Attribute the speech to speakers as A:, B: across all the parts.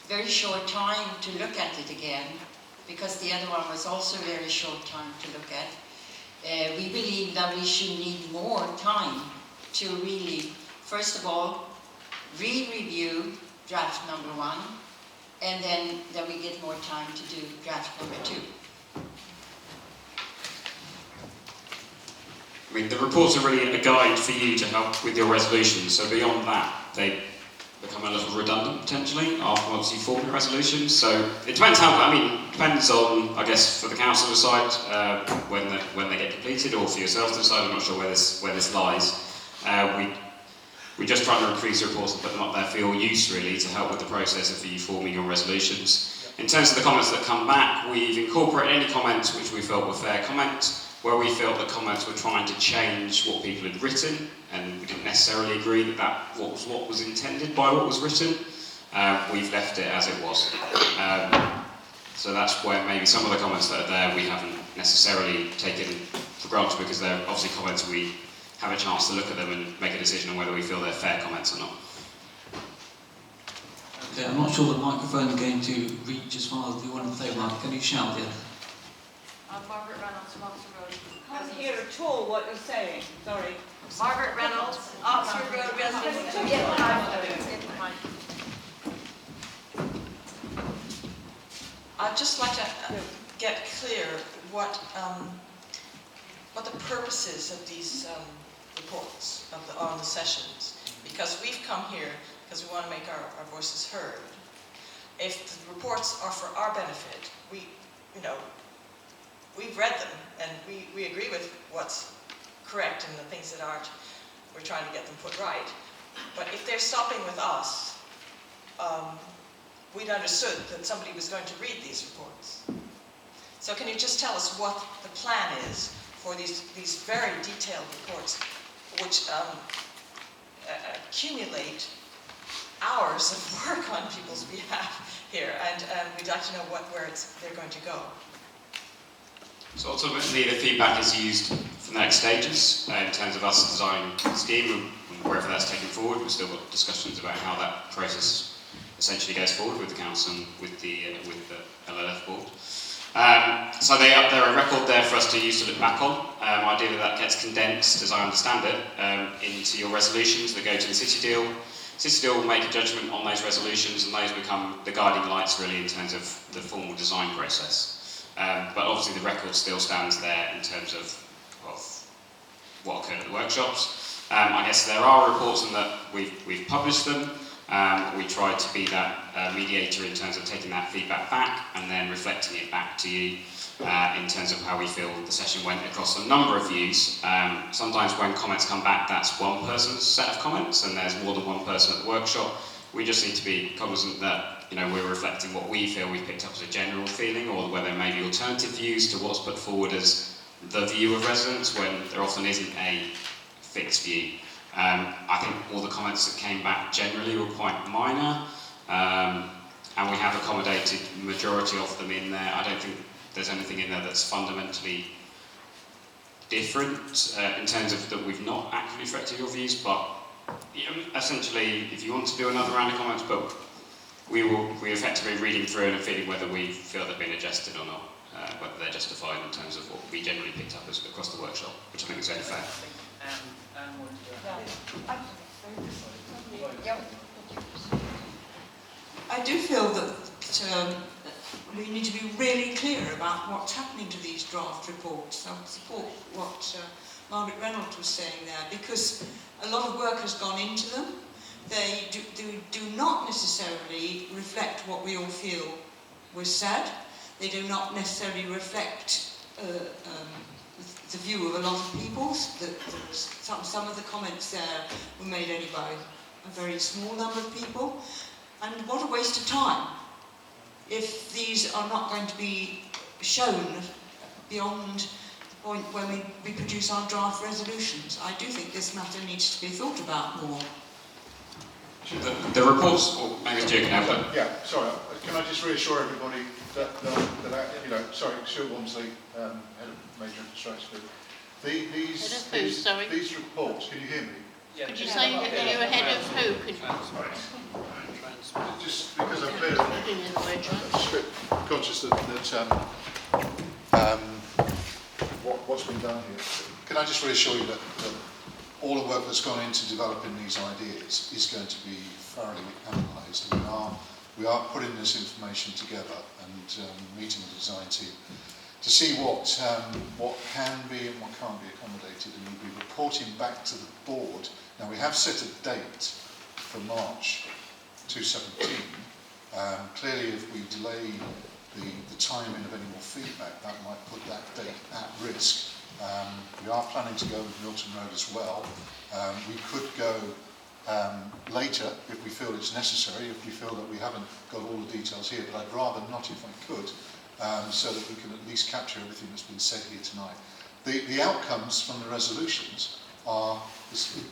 A: very short time to look at it again, because the other one was also very short time to look at. We believe that we should need more time to really, first of all, re-review draft number 1, and then we get more time to do draft number 2.
B: I mean, the reports are really a guide for you to help with your resolutions, so beyond that, they become a little redundant potentially once you form your resolutions. So it depends depends on, I guess, for the council to decide when they get completed, or for yourselves to decide. I'm not sure where this lies. We just try to increase the reports and put them up there for your use, really, to help with the process of you forming your resolutions. In terms of the comments that come back, we've incorporated any comments which we felt were fair comments. Where we felt the comments were trying to change what people had written, and we didn't necessarily agree that that was what was intended by what was written, we've left it as it was. So that's where maybe some of the comments that are there we haven't necessarily taken for granted, because they're obviously comments we have a chance to look at them and make a decision on whether we feel they're fair comments or not.
C: Okay, I'm not sure the microphone is going to reach as far as you want to say, Mark. Can you shout there?
D: Margaret Reynolds from Oxford Road.
E: Can't hear at all what you're saying. Sorry.
D: Margaret Reynolds, Oxford Road resident.
F: I'd just like to get clear what the purpose is of these reports on the sessions, because we've come here because we want to make our voices heard. If the reports are for our benefit, we've read them and we agree with what's correct and the things that aren't, we're trying to get them put right. But if they're stopping with us, we'd understood that somebody was going to read these reports. So can you just tell us what the plan is for these very detailed reports, which accumulate hours of work on people's behalf here, and we'd like to know where they're going to go.
B: So ultimately the feedback is used for the next stages in terms of us designing the scheme and wherever that's taken forward. We've still got discussions about how that process essentially goes forward with the council and with the LLF board. So they're a record there for us to use to look back on. Ideally that gets condensed, as I understand it, into your resolutions that go to the city deal. City deal will make a judgment on those resolutions, and those become the guiding lights really in terms of the formal design process. But obviously the record still stands there in terms of what occurred at the workshops. I guess there are reports in that we've published them. We try to be that mediator in terms of taking that feedback back and then reflecting it back to you in terms of how we feel the session went across a number of views. Sometimes when comments come back, that's one person's set of comments and there's more than one person at the workshop. We just need to be cognizant that we're reflecting what we feel we've picked up as a general feeling, or whether there may be alternative views to what's put forward as the view of residents when there often isn't a fixed view. I think all the comments that came back generally were quite minor, and we have accommodated the majority of them in there. I don't think there's anything in there that's fundamentally different in terms of that we've not actually reflected your views, but essentially if you want to do another round of comments, but we're effectively reading through and feeling whether we feel they've been adjusted or not, whether they're justified in terms of what we generally picked up across the workshop, which I think is only fair.
E: I do feel that we need to be really clear about what's happening to these draft reports. I support what Margaret Reynolds was saying there, because a lot of work has gone into them. They do not necessarily reflect what we all feel was said. They do not necessarily reflect the view of a lot of people. Some of the comments there were made only by a very small number of people. And what a waste of time if these are not going to be shown beyond the point when we produce our draft resolutions. I do think this matter needs to be thought about more.
B: The reports, maybe it's Jake now, but...
G: Yeah, sorry, can I just reassure everybody that sorry, Stuart Walmsley, head of major infrastructure. These reports, can you hear me?
H: Yeah.
D: Could you say that you were head of who?
G: Just because I'm clear
H: getting in the way, John.
G: Just a bit conscious that what's been done here. Can I just reassure you that all the work that's gone into developing these ideas is going to be thoroughly analysed. We are putting this information together and meeting the design team to see what can be and what can't be accommodated, and we'll be reporting back to the board. Now we have set a date for March 2017. Clearly, if we delay the timing of any more feedback, that might put that date at risk. We are planning to go with Milton Road as well. We could go later if we feel it's necessary, if we feel that we haven't got all the details here, but I'd rather not if I could, so that we can at least capture everything that's been said here tonight. The outcomes from the resolutions are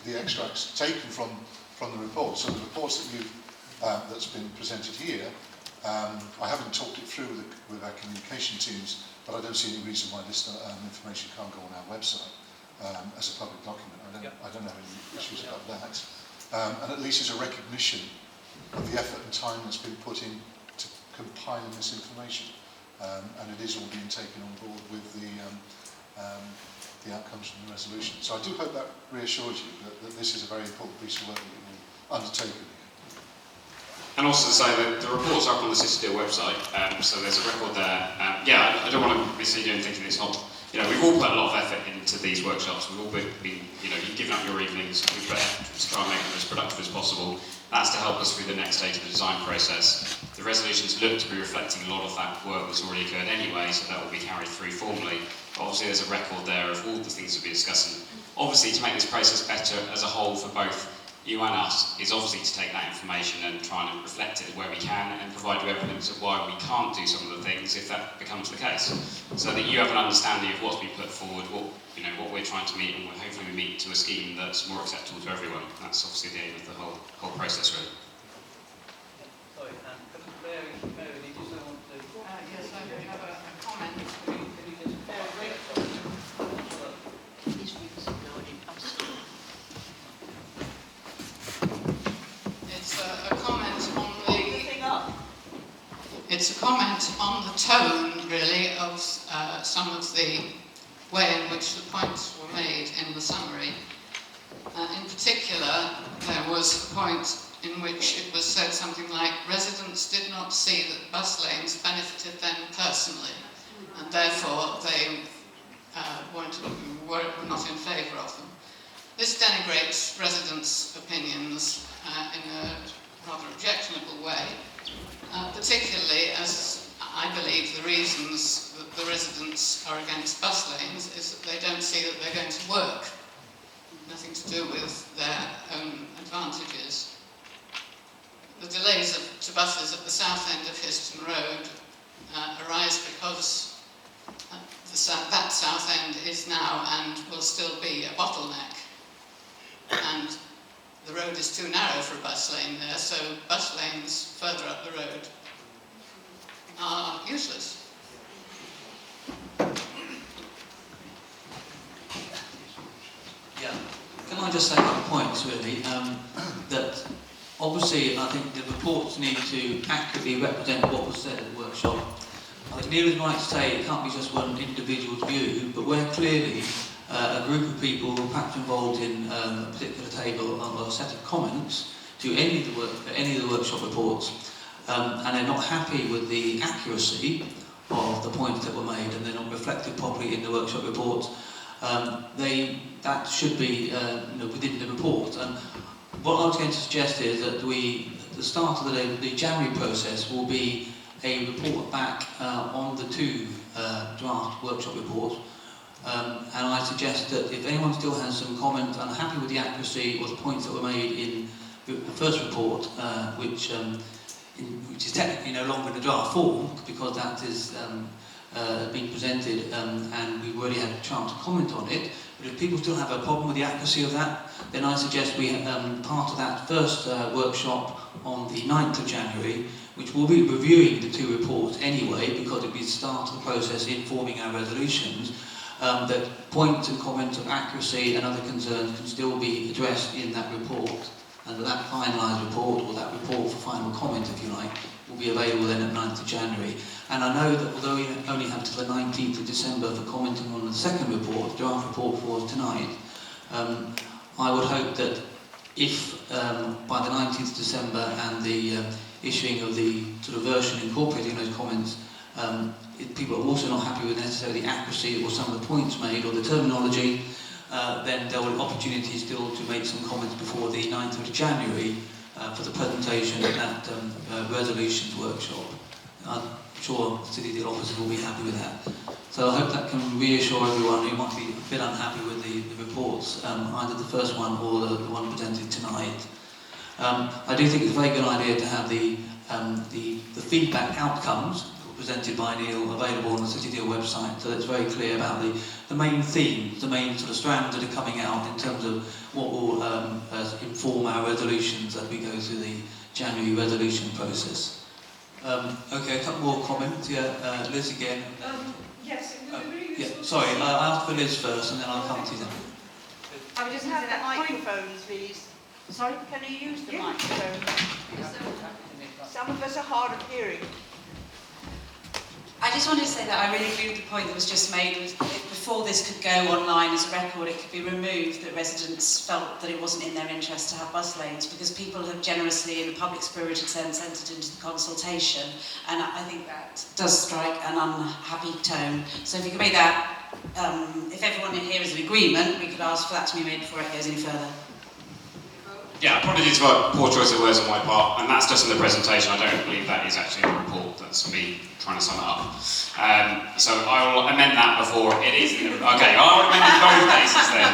G: the extracts taken from the report. So the reports that that's been presented here, I haven't talked it through with our communication teams, but I don't see any reason why this information can't go on our website as a public document. I don't have any issues about that. And at least there's a recognition of the effort and time that's been put in to compiling this information. And it is all being taken on board with the outcomes from the resolution. So I do hope that reassures you that this is a very important piece of work that you will undertake.
B: And also to say that the report's up on the Citadel website, so there's a record there. Yeah, I don't want to mislead you in thinking it's not. You know, we've all put a lot of effort into these workshops. We've all been, you know, you've given up your evenings. We've put effort to try and make them as productive as possible. That's to help us through the next stage of the design process. The resolutions look to be reflecting a lot of that work that's already occurred anyway, so that will be carried through formally. But obviously, there's a record there of all the things we'll be discussing. Obviously, to make this process better as a whole for both you and us is obviously to take that information and try and reflect it where we can and provide you evidence of why we can't do some of the things if that becomes the case. So that you have an understanding of what's been put forward, what we're trying to meet, and hopefully we meet to a scheme that's more acceptable to everyone. That's obviously the aim of the whole process, really.
I: Sorry, Mary, did you still want to?
J: Yes, I have a comment.
I: Can you just
J: It's a comment on the tone, really, of some of the way in which the points were made in the summary. In particular, there was a point in which it was said something like, residents did not see that bus lanes benefited them personally, and therefore they were not in favour of them. This denigrates residents' opinions in a rather objectionable way, particularly as I believe the reasons that the residents are against bus lanes is that they don't see that they're going to work. Nothing to do with their own advantages. The delays to buses at the south end of Histon Road arise because that south end is now and will still be a bottleneck. And the road is too narrow for a bus lane there, so bus lanes further up the road are useless.
C: Yeah. Can I just say a couple of points, really? That obviously I think the reports need to accurately represent what was said at the workshop. I think Neil is right to say it can't be just one individual's view, but where clearly a group of people were perhaps involved in a particular table or a set of comments to any of the workshop reports, and they're not happy with the accuracy of the points that were made and they're not reflected properly in the workshop reports, that should be within the report. And what I was going to suggest is that at the start of the January process will be a report back on the two draft workshop reports. And I suggest that if anyone still has some comment unhappy with the accuracy or the points that were made in the first report, which is technically no longer in the draft form because that is being presented and we've already had a chance to comment on it, but if people still have a problem with the accuracy of that, then I suggest we part of that first workshop on the 9th of January, which will be reviewing the two reports anyway because it will be the start of the process in forming our resolutions. That points and comments of accuracy and other concerns can still be addressed in that report, and that finalised report, or that report for final comment, if you like, will will be available then at 9th of January. And I know that although we only have till the 19th of December for commenting on the second report, the draft report for tonight, I would hope that if by the 19th of December and the issuing of the sort of version incorporating those comments, if people are also not happy with necessarily the accuracy or some of the points made or the terminology, then there will be opportunity still to make some comments before the 9th of January for the presentation at that resolutions workshop. I'm sure City Deal officers will be happy with that. So I hope that can reassure everyone who might be a bit unhappy with the reports, either the first one or the one presented tonight. I do think it's a very good idea to have the feedback outcomes presented by Neil available on the City Deal website, so it's very clear about the main themes, the main sort of strands that are coming out in terms of what will inform our resolutions as we go through the January resolution process. Okay, a couple more comments. Yeah, Liz again.
D: Yes, it would be really
C: Yeah,
D: useful.
C: sorry, I asked for Liz first and then I'll come to you then.
D: I just have that microphone, please. Sorry, can you use the microphone? Some of us are hard of hearing.
A: I just wanted to say that I really agree with the point that was just made. Before this could go online as a record, it could be removed, that residents felt that it wasn't in their interest to have bus lanes, because people have generously, in a public-spirited sense, entered into the consultation, and I think that does strike an unhappy tone. So if you could make that, if everyone in here is in agreement, we could ask for that to be made before it goes any further.
B: Yeah, apologies for poor choice of words on my part, and that's just in the presentation. I don't believe that is actually in the report. That's me trying to sum it up. So I will amend that before it is in the... Okay, I'll amend in both cases then,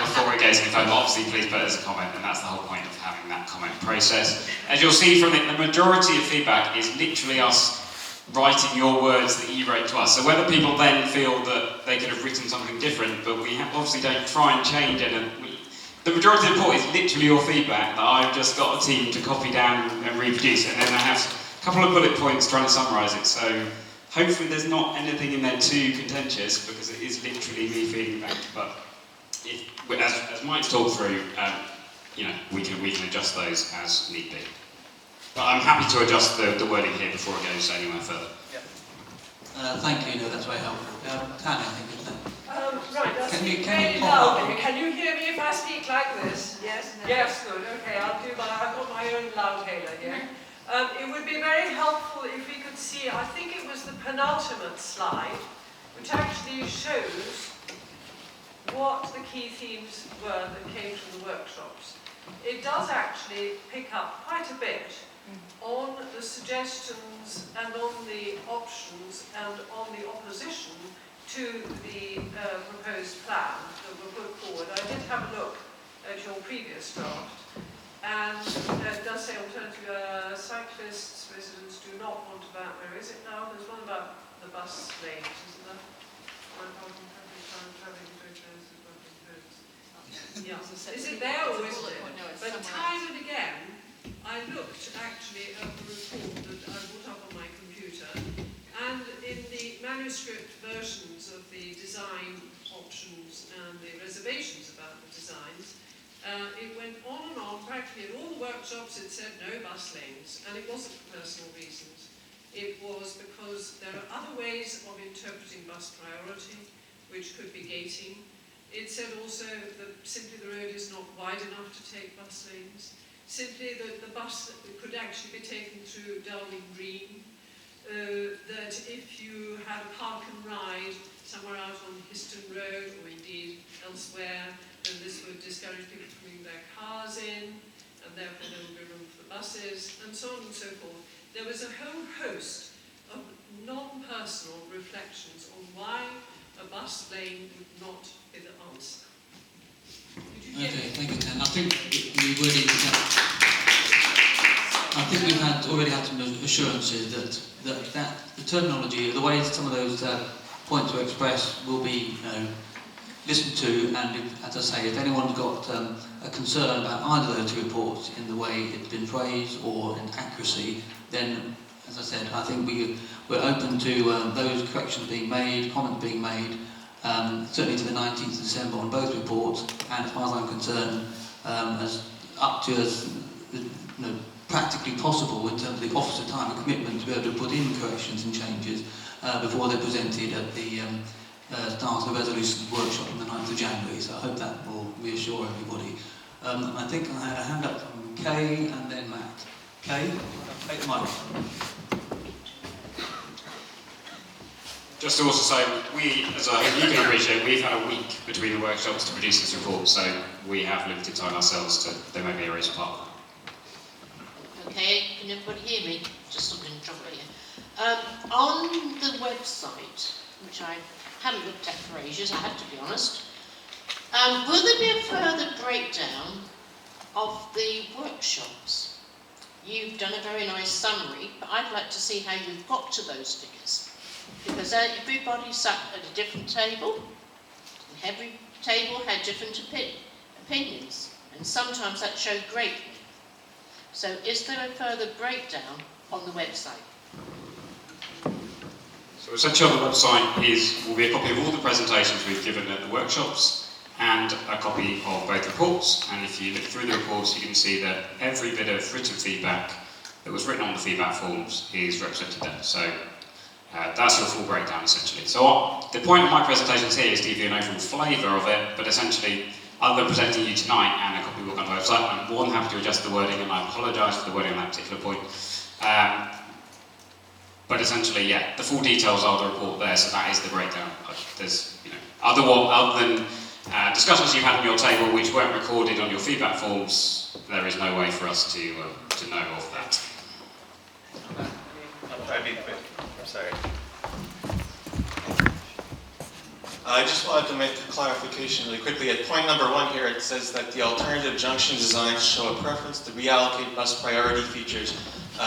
B: before it goes any further. Obviously, please put it as a comment, and that's the whole point of having that comment process. As you'll see from it, the majority of feedback is literally us writing your words that you wrote to us. So whether people then feel that they could have written something different, but we obviously don't try and change it, and the majority of the report is literally your feedback that I've just got a team to copy down and reproduce, and then I have a couple of bullet points trying to summarise it. So hopefully there's not anything in there too contentious, because it is literally me feeding back. But as Mike's talked through, you know, we can adjust those as need be. But I'm happy to adjust the wording here before it goes anywhere further.
C: Thank you, no, that's very helpful. Tanya, I think, isn't it?
H: Right, I'll
C: Can
H: speak
C: you
H: very
C: pop
H: loudly.
C: up?
H: Can you hear me if I speak like this?
D: Yes, no.
H: Yes, good. Okay, I've got my own loudhailer here. It would be very helpful if we could see, I think it was the penultimate slide, which actually shows what the key themes were that came from the workshops. It does actually pick up quite a bit on the suggestions and on the options and on the opposition to the proposed plan that were put forward. I did have a look at your previous draft, and it does say alternative cyclists, residents do not want about, where is it now? There's one about the bus lanes, isn't there? Yeah. Is it there or isn't it? But time and again, I looked actually at the report that I brought up on my computer, and in the manuscript versions of the design options and the reservations about the designs, it went on and on. Practically in all the workshops it said no bus lanes, and it wasn't for personal reasons. It was because there are other ways of interpreting bus priority, which could be gating. It said also that simply the road is not wide enough to take bus lanes. Simply that the bus could actually be taken through Darling Green. That if you had a park and ride somewhere out on Histon Road or indeed elsewhere, then this would discourage people from bringing their cars in, and therefore there would be room for the buses, and so on and so forth. There was a whole host of non-personal reflections on why a bus lane would not be the answer.
C: Okay, thank you, Tan. I think we've already had some assurances that the terminology, the way some of those points were expressed will be listened to, and as I say, if anyone's got a concern about either of those two reports in the way it's been phrased or in accuracy, then, as I said, I think we're open to those corrections being made, comments being made, certainly to the 19th of December on both reports, and as far as I'm concerned, as up to us, practically possible in terms of the officer time and commitment to be able to put in corrections and changes before they're presented at the start of the resolution workshop on the 9th of January. So I hope that will reassure everybody. I think I had a hand up from Kay and then Matt. Kay, take the microphone.
B: Just to also say, we, as I hope you can appreciate, we've had a week between the workshops to produce this report, so we have limited time ourselves to, there may be a reason part of that.
K: Okay, can everybody hear me? Just something trouble here. On the website, which I haven't looked at for ages, I have to be honest, will there be a further breakdown of the workshops? You've done a very nice summary, but I'd like to see how you've got to those figures. Because everybody sat at a different table, and every table had different opinions, and sometimes that showed greatly. So is there a further breakdown on the website?
B: So essentially on the website will be a copy of all the presentations we've given at the workshops and a copy of both reports. And if you look through the reports, you can see that every bit of written feedback that was written on the feedback forms is represented there. So that's your full breakdown essentially. So the point of my presentations here is to give you an overall flavour of it, but essentially, other than presenting you tonight and a copy will come on the website, I'm more than happy to adjust the wording, and I apologise for the wording on that particular point. But essentially, yeah, the full details are the report there, so that is the breakdown. There's, other than discussions you've had on your table which weren't recorded on your feedback forms, there is no way for us to know of that.
L: I'll try to be quick. I'm sorry. I just wanted to make a clarification really quickly. At point number 1 here, it says that the alternative junction designs show a preference to reallocate bus priority features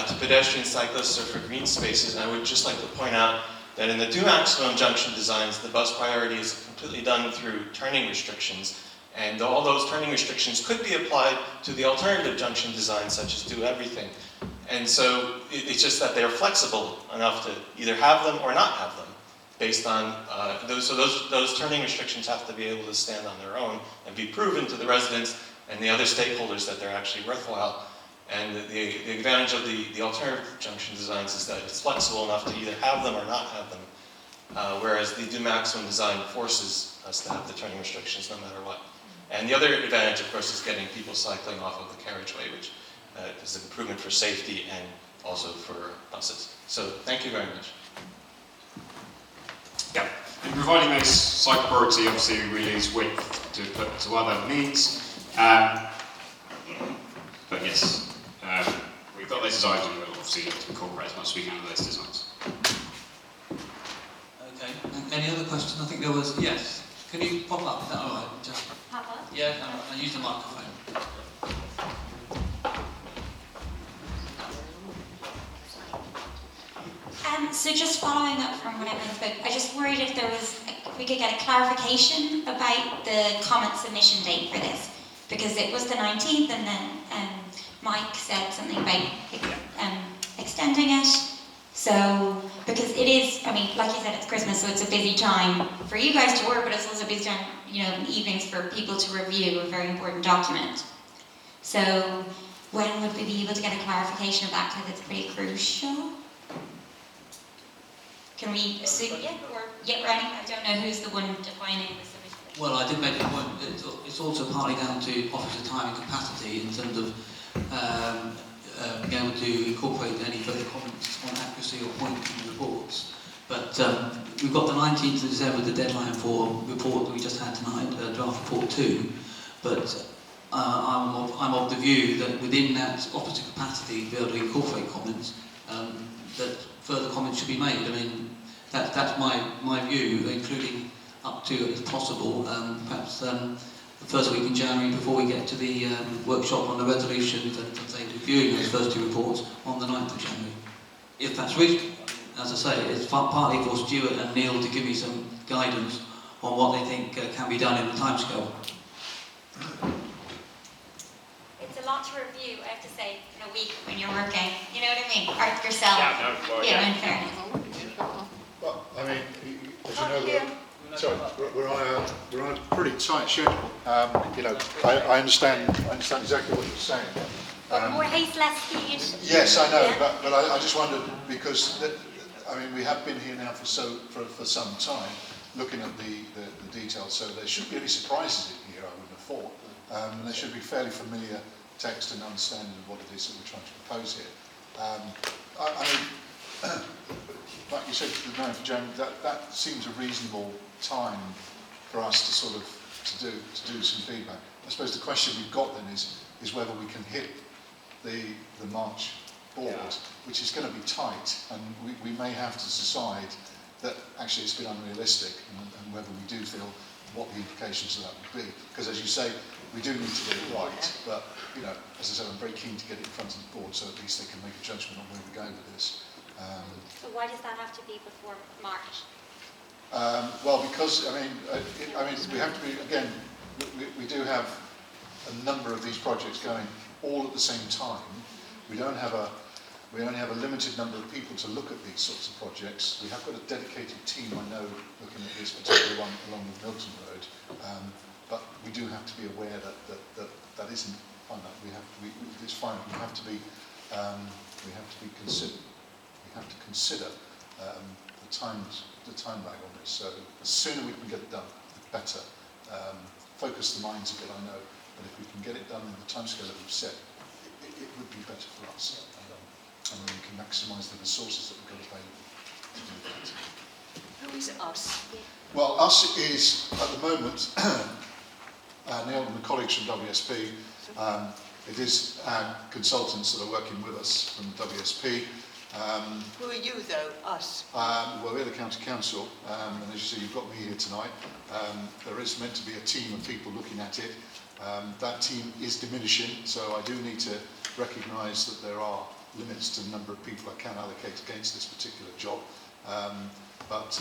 L: to pedestrian, cyclists, or for green spaces. And I would just like to point out that in the do maximum junction designs, the bus priority is completely done through turning restrictions. And all those turning restrictions could be applied to the alternative junction design, such as do everything. And so it's just that they're flexible enough to either have them or not have them, based on those turning restrictions have to be able to stand on their own and be proven to the residents and the other stakeholders that they're actually worthwhile. And the advantage of the alternative junction designs is that it's flexible enough to either have them or not have them, whereas the do maximum design forces us to have the turning restrictions no matter what. And the other advantage, of course, is getting people cycling off of the carriageway, which is an improvement for safety and also for buses. So thank you very much.
B: Yeah, in providing those cycle priority, obviously we lose width to put to other means. But yes, we've got those designs and we'll obviously look to incorporate as much as we can of those designs.
C: Okay, any other questions? I think there was, yes. Can you pop up? Is that all right? Just,
M: pop up?
C: Yeah, I use the microphone.
M: So just following up from what everyone spoke, I just worried if we could get a clarification about the comment submission date for this, because it was the 19th, and then Mike said something about extending it. So, because it is, I mean, like you said, it's Christmas, so it's a busy time for you guys to work, but it's also a busy time, in evenings for people to review a very important document. So, when would we be able to get a clarification of that, because it's pretty crucial? Can we assume, Ronnie, I don't know who's the one defining the submission.
C: Well, I did make the point, it's also partly down to officer time and capacity in terms of being able to incorporate any further comments on accuracy or point in the reports. But we've got the 19th of December, the deadline for report that we just had tonight, draft report 2. But I'm of the view that within that officer capacity, to be able to incorporate comments, that further comments should be made. I mean, that's my view, including up to, if possible, perhaps the first week in January before we get to the workshop on the resolutions and reviewing those first 2 reports on the 9th of January. If that's reasonable, as I say, it's partly for Stuart and Neil to give me some guidance on what they think can be done in the timescale.
M: It's a lot to review, I have to say, in a week when you're working. You know what I mean? Art yourself.
B: Yeah, no, well,
M: in fairness.
G: Well, I mean, as you know, sorry, we're on a pretty tight schedule. I understand exactly what you're saying.
M: But more haste, less speed.
G: Yes, I know,
M: Yeah.
G: but I just wondered because I mean we have been here now for some time, looking at the details. So there shouldn't be any surprises in here. I wouldn't have thought. And there should be fairly familiar text and understanding of what it is that we're trying to propose here. I mean, like you said, the 9th of January, that seems a reasonable time for us to sort of to do some feedback. I suppose the question we've got then is whether we can hit the March board, which is going to be tight, and we may have to decide that actually it's been unrealistic, and whether we do feel what the implications of that would be. Because as you say, we do need to get it right, but you know, as I said, I'm very keen to get it in front of the board so at least they can make a judgment on where we go with this.
M: So why does that have to be before March?
G: Well, because I mean, we have to be again. We do have a number of these projects going all at the same time. We only have a limited number of people to look at these sorts of projects. We have got a dedicated team, I know, looking at this particular one along the Milton Road. But we do have to be aware that isn't fine. It's fine. We have to consider the time lag on this. So the sooner we can get it done, the better. Focus the minds a bit, I know, but if we can get it done in the timescale that we've set, it would be better for us. And then we can maximise the resources that we've got available to do that.
D: Who is us?
G: Well, us is, at the moment, Neil and the colleagues from WSP. It is our consultants that are working with us from WSP.
D: Who are you, though? Us?
G: Well, we're the County Council, and as you see, you've got me here tonight. There is meant to be a team of people looking at it. That team is diminishing, so I do need to recognise that there are limits to the number of people I can allocate against this particular job. But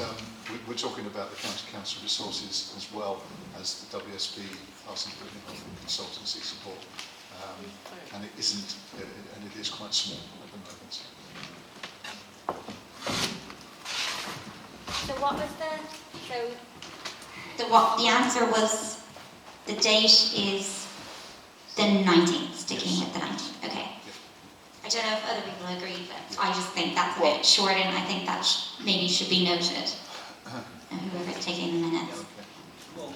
G: we're talking about the County Council resources as well as the WSP Health and Consultancy support. And it isn't, and it is quite small at the moment.
M: So what was the answer was the date is the 19th, sticking with the 19th. Okay. I don't know if other people agree, but I just think that's a bit short, and I think that maybe should be noted. And whoever's taking the minutes.
C: Well,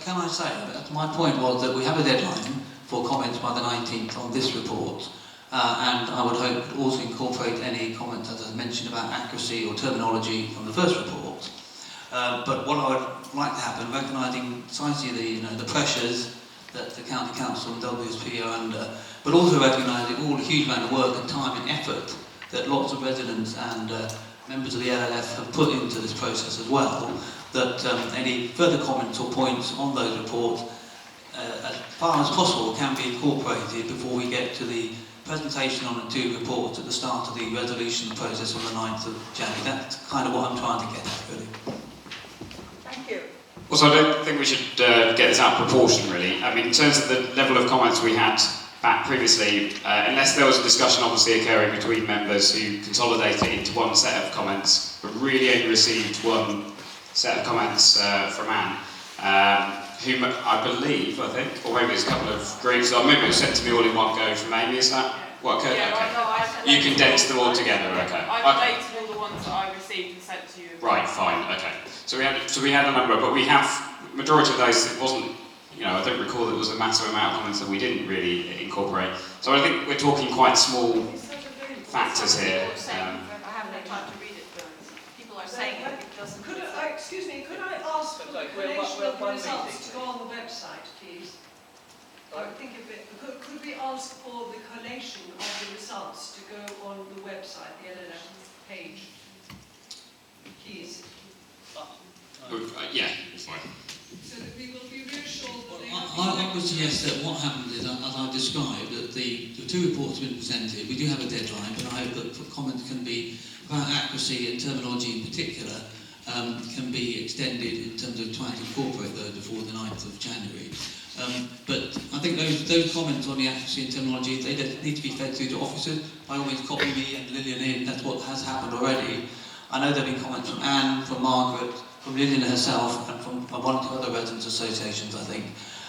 C: can I say, my point was that we have a deadline for comments by the 19th on this report, and I would hope to also incorporate any comments, as I mentioned, about accuracy or terminology from the first report. But what I would like to happen, recognising precisely the pressures that the County Council and WSP are under, but also recognising all the huge amount of work and time and effort that lots of residents and members of the LLF have put into this process as well, that any further comments or points on those reports, as far as possible, can be incorporated before we get to the presentation on the two reports at the start of the resolution process on the 9th of January. That's kind of what I'm trying to get at, really.
D: Thank you.
B: Also, I don't think we should get this out of proportion, really. I mean, in terms of the level of comments we had back previously, unless there was a discussion obviously occurring between members who consolidated it into one set of comments, but really only received one set of comments from Anne, whom I believe, or maybe it's a couple of groups, or maybe it was sent to me all in one go from Amy, is that what occurred?
N: Yeah,
B: okay.
N: no, I
B: You condensed them all together, okay.
N: I collated all the ones that I received and sent to you.
B: Right, fine, okay. So we had a number, but we have, majority of those, it wasn't, I don't recall that it was a massive amount of comments that we didn't really incorporate. So I think we're talking quite small factors here.
D: I haven't had time to read it, but people are saying it doesn't.
H: Excuse me, could I ask for the collation of the results to go on the website, please? I would think of it. Could we ask for the collation of the results to go on the website, the LLF page, please?
B: Yeah, it's fine.
H: So that we will be reassured that they
C: I would suggest that what happened is, as I've described, that the two reports have been presented. We do have a deadline, but I hope that comments can be, about accuracy and terminology in particular, can be extended in terms of trying to incorporate those before the 9th of January. But I think those comments on the accuracy and terminology, they need to be fed through to officers. By all means, copy me and Lillian in. That's what has happened already. I know there have been comments from Anne, from Margaret, from Lillian herself, and from one or two other residents' associations, I think.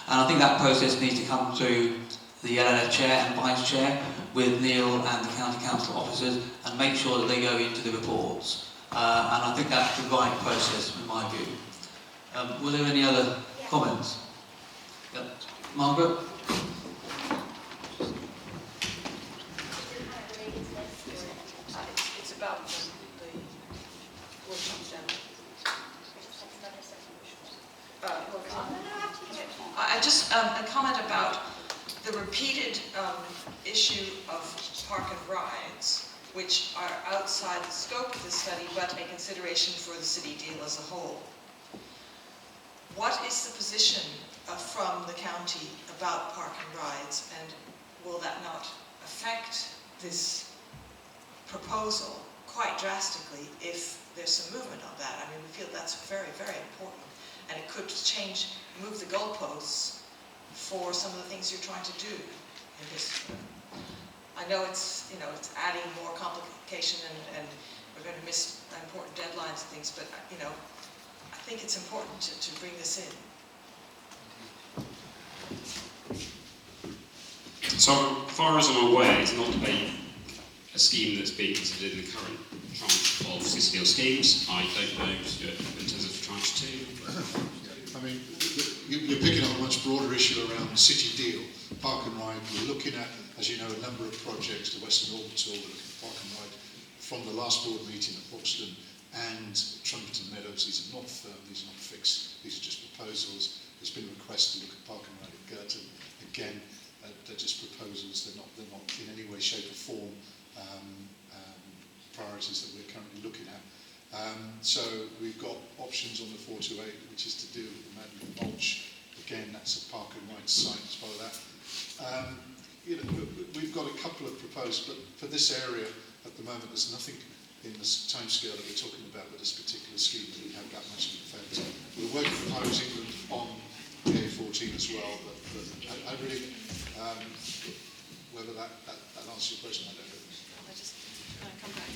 C: And I think that process needs to come through the LLF chair and vice chair with Neil and the county council officers and make sure that they go into the reports. And I think that's the right process, in my view. Were there any other comments? Yep. Margaret?
F: It's about the workshop general. I just a comment about the repeated issue of park and rides, which are outside the scope of the study, but a consideration for the city deal as a whole. What is the position from the county about park and rides, and will that not affect this proposal quite drastically if there's some movement on that? I mean, we feel that's very, very important, and it could change, move the goalposts for some of the things you're trying to do in this. I know it's, you know, it's adding more complication, and we're going to miss important deadlines and things, but, you know, I think it's important to bring this in.
B: So far as I'm aware, it's not a scheme that's being considered in the current tranche of City Deal schemes. I don't know in terms of tranche 2.
G: I mean, you're picking up a much broader issue around City Deal, Park and Ride. We're looking at, as you know, a number of projects, the Western Orbital, the Park and Ride, from the last board meeting at Buxton and Trumpeton Meadows. These are not firm, these are not fixed, these are just proposals. There's been a request to look at Park and Ride at Girton. Again, they're just proposals, they're not in any way, shape or form priorities that we're currently looking at. So we've got options on the 428, which is to do with the Madeleine Mulch. Again, that's a Park and Ride site as part of that. You know, we've got a couple of proposals, but for this area at the moment, there's nothing in the timescale that we're talking about with this particular scheme that would have that much of an effect. We're working with Homes England on the A14 as well, but I really, whether that answers your question, I don't know.
F: Can I come back?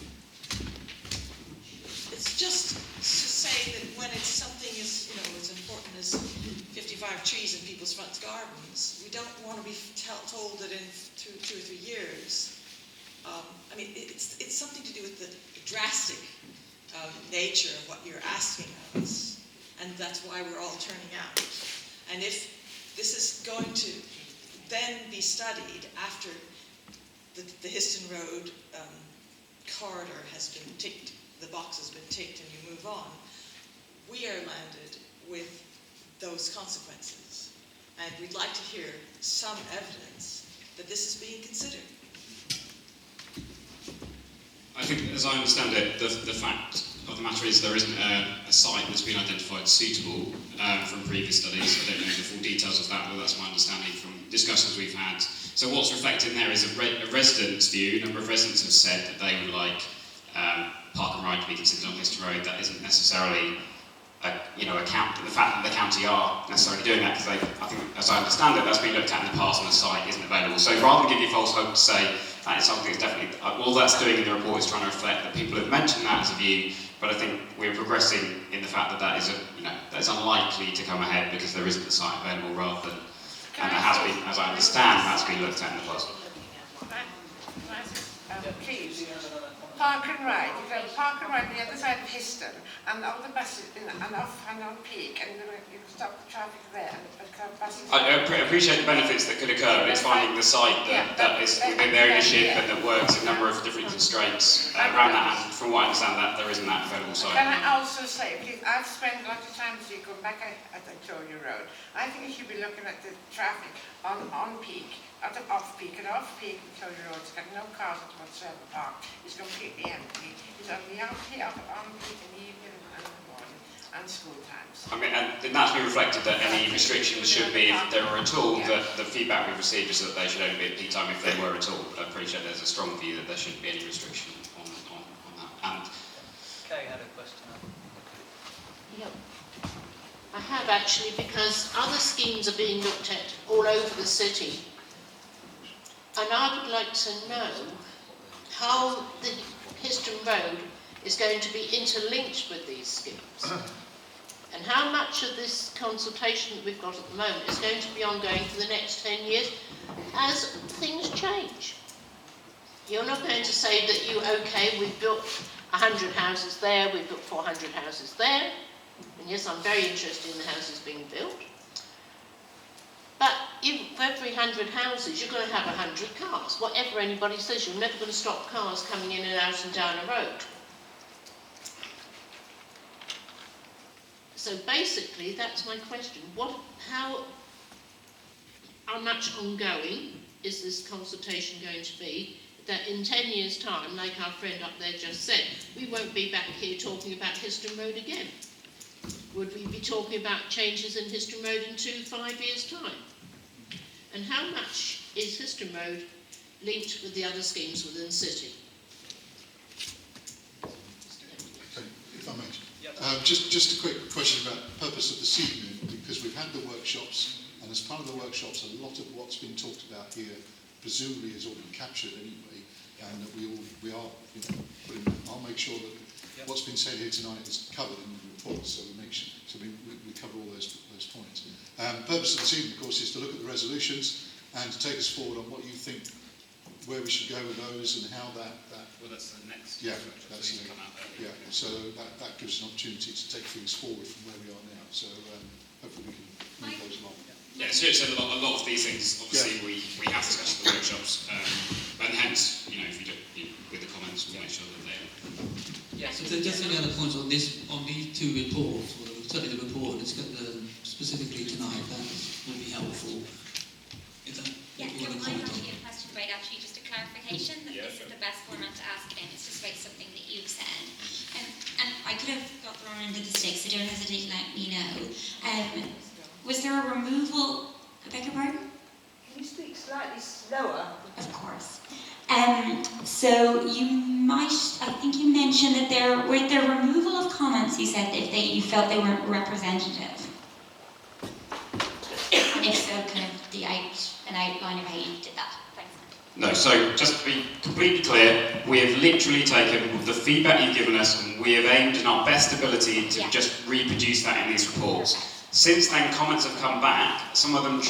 F: It's just to say that when it's something as, you know, as important as 55 trees in people's front gardens, we don't want to be told that in 2 or 3 years. I mean, it's something to do with the drastic nature of what you're asking of us, and that's why we're all turning out. And if this is going to then be studied after the Histon Road corridor has been ticked, the box has been ticked, and you move on, we are landed with those consequences. And we'd like to hear some evidence that this is being considered.
B: I think, as I understand it, the fact of the matter is there isn't a site that's been identified suitable from previous studies. I don't know the full details of that, but that's my understanding from discussions we've had. So what's reflected in there is a resident's view. A number of residents have said that they would like Park and Ride to be considered on Histon Road. That isn't necessarily the fact that the county are necessarily doing that, because I think, as I understand it, that's been looked at in the past and the site isn't available. So rather than give you false hope to say that is something that's definitely, all that's doing in the report is trying to reflect that people have mentioned that as a view, but I think we're progressing in the fact that that is that's unlikely to come ahead because there isn't the site available, rather than, and that has been, as I understand, that's been looked at in the past.
O: Please. Park and Ride. You can park and ride on the other side of Histon, and all the buses, and off and on peak, and you can stop the traffic there. And buses.
B: I appreciate the benefits that could occur, but it's finding the site that is within their ownership and that works a number of different constraints around that. And from what I understand, that there isn't that available site.
O: Can I also say, because I've spent a lot of time going back at Victoria Road. I think you should be looking at the traffic on peak. At the off-peak, and off-peak Victoria Road, it's got no cars whatsoever parked. It's completely empty. It's only on-peak in the evening and in the morning, and school times.
B: I mean, and that's been reflected that any restrictions should be, if there were at all, that the feedback we've received is that they should only be at peak time if they were at all. But I appreciate there's a strong view that there shouldn't be any restriction on that. And
I: Kay had a question.
K: Yep. I have actually, because other schemes are being looked at all over the city. And I would like to know how the Histon Road is going to be interlinked with these schemes. And how much of this consultation that we've got at the moment is going to be ongoing for the next 10 years as things change? You're not going to say that we've built 100 houses there, we've built 400 houses there, and yes, I'm very interested in the houses being built. But for every 100 houses, you're going to have 100 cars. Whatever anybody says, you're never going to stop cars coming in and out and down a road. So basically, that's my question. How much ongoing is this consultation going to be? That in 10 years' time, like our friend up there just said, we won't be back here talking about Histon Road again. Would we be talking about changes in Histon Road in 5 years' time? And how much is Histon Road linked with the other schemes within the city?
G: Okay, if I may. Just a quick question about the purpose of this evening, because we've had the workshops, and as part of the workshops, a lot of what's been talked about here presumably is all been captured anyway, and that we are, I'll make sure that what's been said here tonight is covered in the report, so we make sure, we cover all those points. The purpose of this evening, of course, is to look at the resolutions and to take us forward on what you think, where we should go with those and how that
B: well, that's the next.
G: Yeah, that's the, yeah. So that gives us an opportunity to take things forward from where we are now. So hopefully we can move those along.
B: Yeah, so it's a lot of these things, obviously, we have discussed at the workshops, and hence, if you do, with the comments, we'll make sure that they are.
C: Yeah, so just any other points on these two reports, or certainly the report that's specifically tonight, that would be helpful. Is that
M: Yeah,
C: what you want to
M: I
C: comment
M: have
C: on?
M: a question about actually just a clarification that this is the best format to ask it in. It's just about something that you've said. And I could have got thrown into the sticks, so don't hesitate to let me know. Was there a removal, I beg your pardon?
D: Can you speak slightly slower?
M: Of course. So I think you mentioned that there removal of comments, you said, if you felt they weren't representative. And if so, kind of an outline of how you did that. Thanks.
B: No, so just to be completely clear, we have literally taken the feedback you've given us and we have aimed in our best ability to just reproduce that in these reports. Since then, comments have come back, some of them